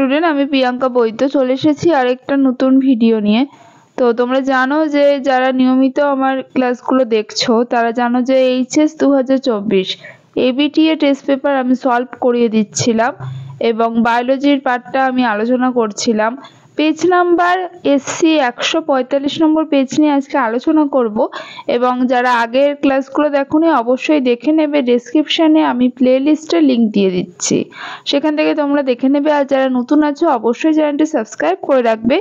Student, আমি প্রিয়াঙ্কা বৈদ্য চলে এসেছি আরেকটা নতুন ভিডিও নিয়ে। তো তোমরা জানো যে যারা নিয়মিত আমার ক্লাসগুলো দেখছো তারা জানো যে এইচএস 2024 এবিটিএ টেস্ট পেপার আমি সলভ করিয়ে দিচ্ছিলাম এবং বায়োলজির পার্টটা আমি আলোচনা করছিলাম। পেজ নাম্বার এসসি 145 নম্বর পেজ নিয়ে আজকে আলোচনা করব এবং যারা আগের ক্লাসগুলো দেখোনি অবশ্যই দেখে নেবে। ডেসক্রিপশানে আমি প্লে লিস্টের লিঙ্ক দিয়ে দিচ্ছি, সেখান থেকে তোমরা দেখে নেবে। আর যারা নতুন আছো অবশ্যই চ্যানেলটি সাবস্ক্রাইব করে রাখবে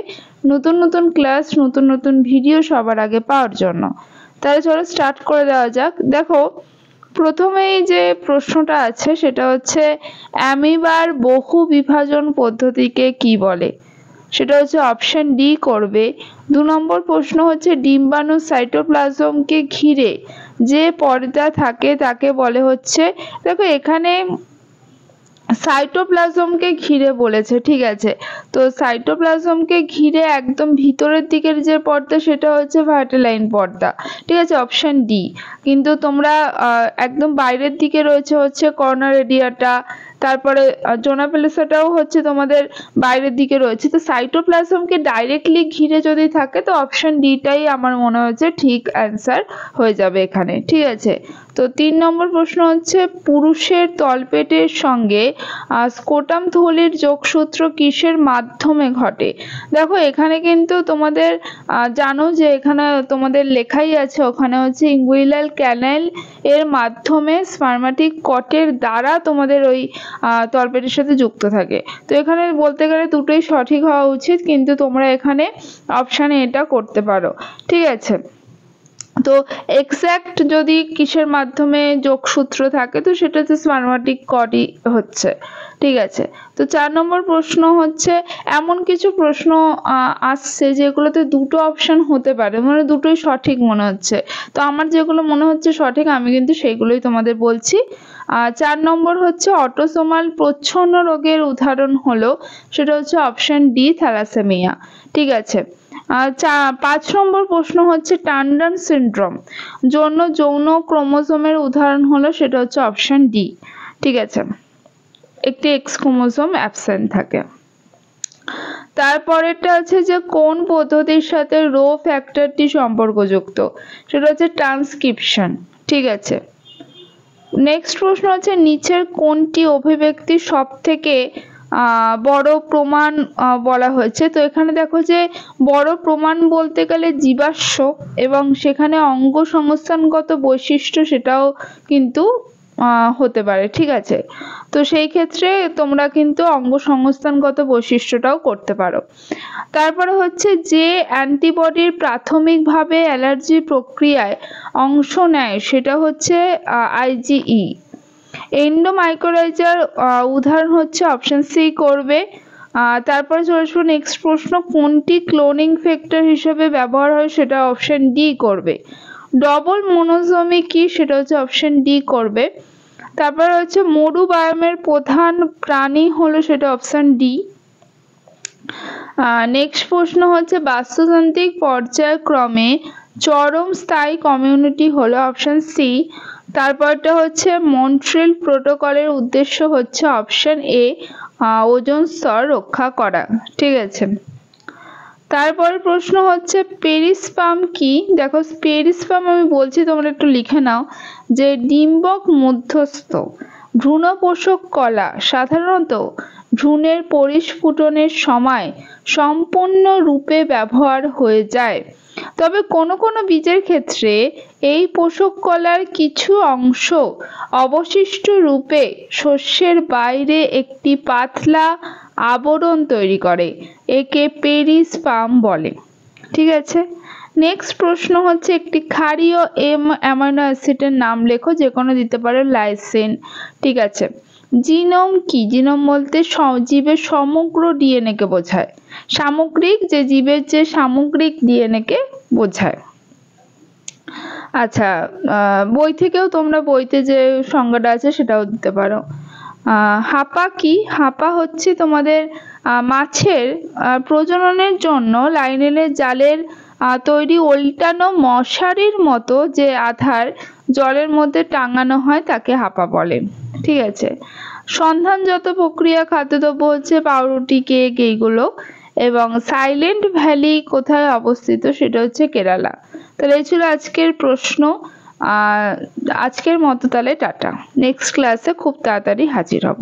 নতুন নতুন ক্লাস নতুন নতুন ভিডিও সবার আগে পাওয়ার জন্য। তাহলে চলো স্টার্ট করে দেওয়া যাক। দেখো, প্রথমেই যে প্রশ্নটা আছে সেটা হচ্ছে অ্যামিবার বহু বিভাজন পদ্ধতিকে কি বলে? সেটা হচ্ছে অপশন ডি করবে। 2 নম্বর প্রশ্ন হচ্ছে ডিম্বাণু সাইটোপ্লাজমকে ঘিরে যে পর্দা থাকে তাকে বলে হচ্ছে, দেখো এখানে সাইটোপ্লাজমকে ঘিরে বলেছে, ঠিক আছে। তো সাইটোপ্লাজমকে ঘিরে একদম ভিতরের দিকের যে পর্দা সেটা হচ্ছে ভার্টেলাইন পর্দা, ঠিক আছে, অপশন ডি। কিন্তু তোমরা একদম বাইরের দিকে রয়েছে হচ্ছে কর্নার রেডিয়াটা, তারপরে জোনা পেলেসাটাও হচ্ছে তোমাদের বাইরের দিকে রয়েছে। তো সাইটোপ্লাজমকে ডাইরেক্টলি ঘিরে যদি থাকে তো অপশন ডিটাই আমার মনে হচ্ছে ঠিক অ্যান্সার হয়ে যাবে এখানে, ঠিক আছে। তো 3 নম্বর প্রশ্ন হচ্ছে পুরুষের তলপেটের সঙ্গে স্কোটাম থলির যোগসূত্র কিসের মাধ্যমে ঘটে? দেখো এখানে কিন্তু তোমাদের জানো যে এখানে তোমাদের লেখাই আছে, ওখানে হচ্ছে ইঙ্গুইনাল ক্যানাল এর মাধ্যমে স্পার্মাটিক কটের দ্বারা তোমাদের ওই তলপেটের সাথে যুক্ত থাকে। তো এখানে বলতে গেলে দুটোই সঠিক হওয়া উচিত, কিন্তু তোমরা এখানে অপশানে এটা করতে পারো, ঠিক আছে। তো এক্স্যাক্ট যদি কিসের মাধ্যমে যোগসূত্র থাকে তো সেটা হচ্ছে স্পার্মাটিক কডই হচ্ছে, ঠিক আছে। তো 4 নম্বর প্রশ্ন হচ্ছে এমন কিছু প্রশ্ন আসছে যেগুলোতে দুটো অপশন হতে পারে, মানে দুটোই সঠিক মনে হচ্ছে। তো আমার যেগুলো মনে হচ্ছে সঠিক আমি কিন্তু সেইগুলোই তোমাদের বলছি। 4 নম্বর হচ্ছে অটোসোমাল প্রচ্ছন্ন রোগের উদাহরণ হলো, সেটা হচ্ছে অপশন ডি থ্যালাসেমিয়া, ঠিক আছে। 5 নম্বর প্রশ্ন হচ্ছে টান্ডন সিনড্রোম জন্য যৌন ক্রোমোজোমের উদাহরণ হলো, সেটা হচ্ছে অপশন ডি, ঠিক আছে, একটি এক্স ক্রোমোজোম অ্যাবসেন্ট থাকে। তারপরেরটা আছে যে কোন পদ্ধতির সাথে রো ফ্যাক্টরটি সম্পর্কযুক্ত, সেটা হচ্ছে ট্রান্সক্রিপশন, ঠিক আছে। নেক্সট প্রশ্ন হচ্ছে নিচের কোনটি অভিব্যক্তি সব থেকে বড় প্রমাণ বলা হয়েছে? তো এখানে দেখো যে বড় প্রমাণ বলতে গেলে জীবাশ্ম এবং সেখানে অঙ্গ সংস্থানগত বৈশিষ্ট্য সেটাও কিন্তু হতে পারে, ঠিক আছে। তো সেই ক্ষেত্রে তোমরা কিন্তু অঙ্গ সংস্থানগত বৈশিষ্ট্যটাও করতে পারো। তারপরে হচ্ছে যে অ্যান্টিবডির প্রাথমিকভাবে অ্যালার্জি প্রক্রিয়ায় অংশ নেয় সেটা হচ্ছে আইজিই। এন্ডোমাইকোরাইজার উদাহরণ হচ্ছে অপশন সি করবে। তারপরে চলে আসবো নেক্সট প্রশ্ন কোনটি ক্লোনিং ফ্যাক্টর হিসেবে ব্যবহার হয়, সেটা অপশন ডি করবে। ডবল মনোজমি কি, সেটা হচ্ছে অপশন ডি করবে। তারপর হচ্ছে মরু বায়োমের প্রধান প্রাণী হলো, সেটা অপশন ডি। নেক্সট প্রশ্ন হচ্ছে বাস্তুতান্ত্রিক পর্যায়ক্রমে চরম স্থায়ী কমিউনিটি হলো, অপশন সি। তারপরটা হচ্ছে মন্ট্রিল প্রোটোকলের উদ্দেশ্য হচ্ছে অপশন এ ওজোন স্তর রক্ষা করা, ঠিক আছে। তারপরে প্রশ্ন হচ্ছে পেরিস্পাম কি? দেখো পেরিস্পাম আমি বলছি তোমরা একটু লিখে নাও যে ডিম্বক মধ্যস্থ ভ্রূণপোষক কলা সাধারণত ভ্রূণের পরিস্ফুটনের সময় সম্পূর্ণরূপে ব্যবহার হয়ে যায়, তবে কোনো কোনো বীজের ক্ষেত্রে এই পোষক কলার কিছু অংশ অবশিষ্ট রূপে শস্যের বাইরে একটি পাতলা আবরণ তৈরি করে, একে পেরিস্পাম বলে, ঠিক আছে। নেক্সট প্রশ্ন হচ্ছে একটি ক্ষারীয় অ্যামাইনো অ্যাসিডের নাম লেখো, যে কোনো দিতে পারো, লাইসিন, ঠিক আছে। জিনোম কি? জিনোম বলতে জীবের সমগ্র ডিএনএ কে বোঝায়, সামগ্রিক যে জীবের যে সামগ্রিক ডিএনএ কে বোঝায়। আচ্ছা, বই থেকেও তোমরা বইতে যে সংজ্ঞাটা আছে সেটাও দিতে পারো। হাপা কি? হাপা হচ্ছে তোমাদের মাছের প্রজননের জন্য লাইনেলের জালের তৈরি ওল্টানো মশারির মতো যে আধার জলের মধ্যে টাঙানো হয় তাকে হাপা বলে, ঠিক আছে। সন্ধানজাত প্রক্রিয়া খাদ্যদ্রব্য হচ্ছে পাউরুটি, কেক এইগুলো। এবং সাইলেন্ট ভ্যালি কোথায় অবস্থিত, সেটা হচ্ছে কেরালা। তাহলে এই ছিল আজকের প্রশ্ন। আজকের মতো তাহলে টাটা, নেক্সট ক্লাসে খুব তাড়াতাড়ি হাজির হব।